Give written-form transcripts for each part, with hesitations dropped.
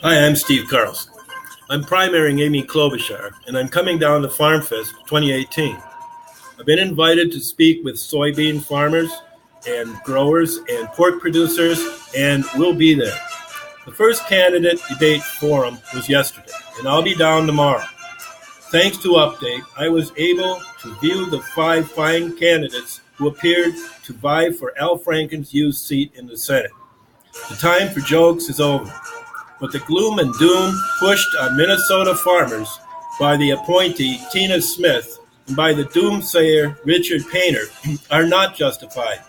Hi, I'm Steve Carlson. I'm primarying Amy Klobuchar, and I'm coming down to Farmfest 2018. I've been invited to speak with soybean farmers and growers and pork producers, and we'll be there. The first candidate debate forum was yesterday, and I'll be down tomorrow. Thanks to Update, I was able to view the five fine candidates who appeared to vie for Al Franken's used seat in the Senate. The time for jokes is over. But the gloom and doom pushed on Minnesota farmers by the appointee Tina Smith and by the doomsayer Richard Painter are not justified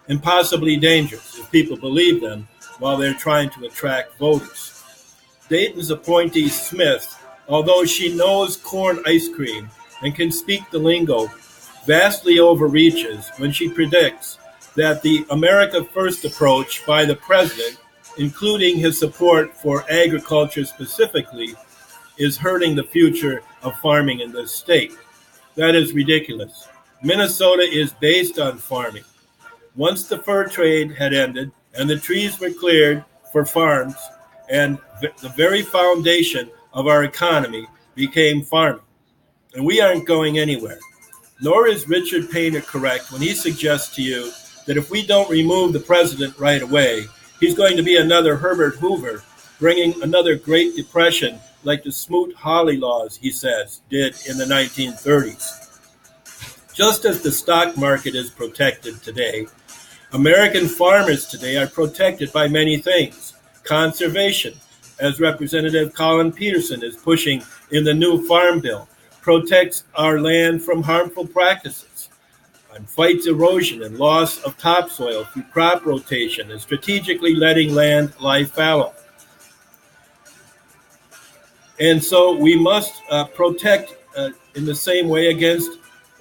and possibly dangerous if people believe them while they're trying to attract voters. Dayton's appointee Smith, although she knows corn ice cream and can speak the lingo, vastly overreaches when she predicts that the America First approach by the president, including his support for agriculture specifically, is hurting the future of farming in this state. That is ridiculous. Minnesota is based on farming. Once the fur trade had ended and the trees were cleared for farms, and the very foundation of our economy became farming. And we aren't going anywhere. Nor is Richard Painter correct when he suggests to you that if we don't remove the president right away, he's going to be another Herbert Hoover, bringing another Great Depression like the Smoot-Hawley laws, he says, did in the 1930s. Just as the stock market is protected today, American farmers today are protected by many things. Conservation, as Representative Colin Peterson is pushing in the new Farm Bill, protects our land from harmful practices and fights erosion and loss of topsoil through crop rotation and strategically letting land lie fallow. And so we must protect in the same way against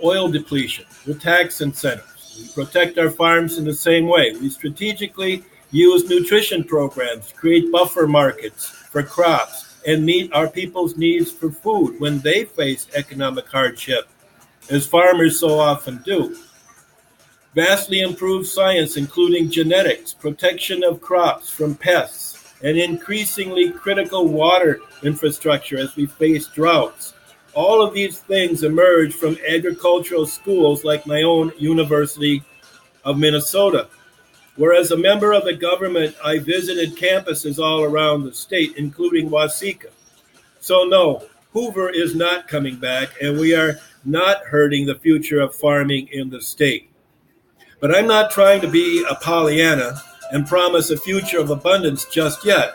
oil depletion with tax incentives. We protect our farms in the same way. We strategically use nutrition programs to create buffer markets for crops and meet our people's needs for food when they face economic hardship, as farmers so often do. Vastly improved science, including genetics, protection of crops from pests, and increasingly critical water infrastructure as we face droughts. All of these things emerge from agricultural schools like my own University of Minnesota. Whereas a member of the government, I visited campuses all around the state, including Waseca. So no, Hoover is not coming back, and we are not hurting the future of farming in the state. But I'm not trying to be a Pollyanna and promise a future of abundance just yet.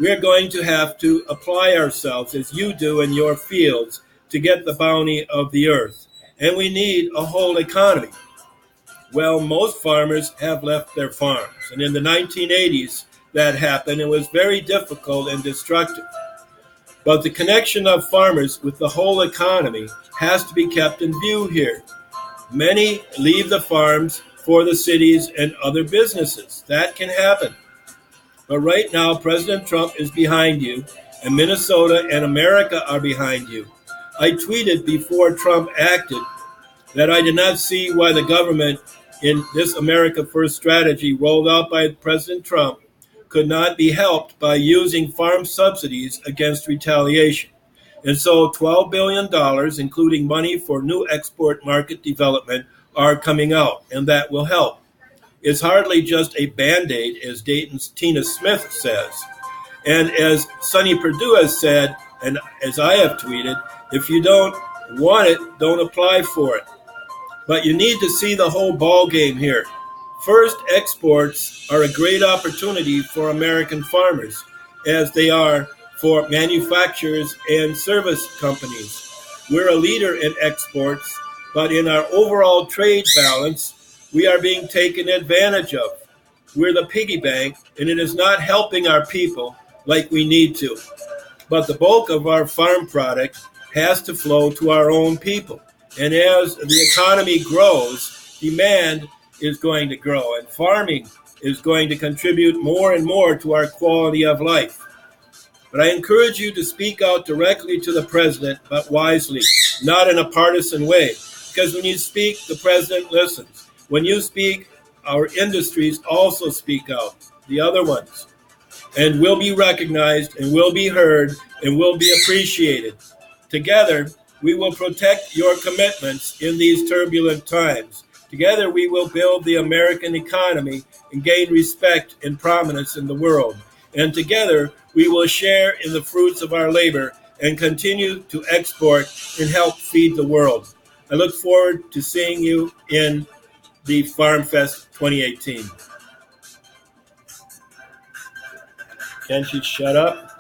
We're going to have to apply ourselves as you do in your fields to get the bounty of the earth. And we need a whole economy. Well, most farmers have left their farms. And in the 1980s, that happened. It was very difficult and destructive. But the connection of farmers with the whole economy has to be kept in view here. Many leave the farms for the cities and other businesses. That can happen. But right now, President Trump is behind you, and Minnesota and America are behind you. I tweeted before Trump acted that I did not see why the government in this America First strategy rolled out by President Trump could not be helped by using farm subsidies against retaliation. And so $12 billion, including money for new export market development, are coming out, and that will help. It's hardly just a Band-Aid, as Dayton's Tina Smith says. And as Sonny Perdue has said, and as I have tweeted, if you don't want it, don't apply for it. But you need to see the whole ball game here. First, exports are a great opportunity for American farmers, as they are for manufacturers and service companies. We're a leader in exports, but in our overall trade balance, we are being taken advantage of. We're the piggy bank, and it is not helping our people like we need to. But the bulk of our farm product has to flow to our own people. And as the economy grows, demand is going to grow, and farming is going to contribute more and more to our quality of life. But I encourage you to speak out directly to the president, but wisely, not in a partisan way. Because when you speak, the president listens. When you speak, our industries also speak out, the other ones. and will be recognized and will be heard and will be appreciated. Together, we will protect your commitments in these turbulent times. Together, we will build the American economy and gain respect and prominence in the world. And together, we will share in the fruits of our labor and continue to export and help feed the world. I look forward to seeing you in the Farmfest 2018. Can she shut up?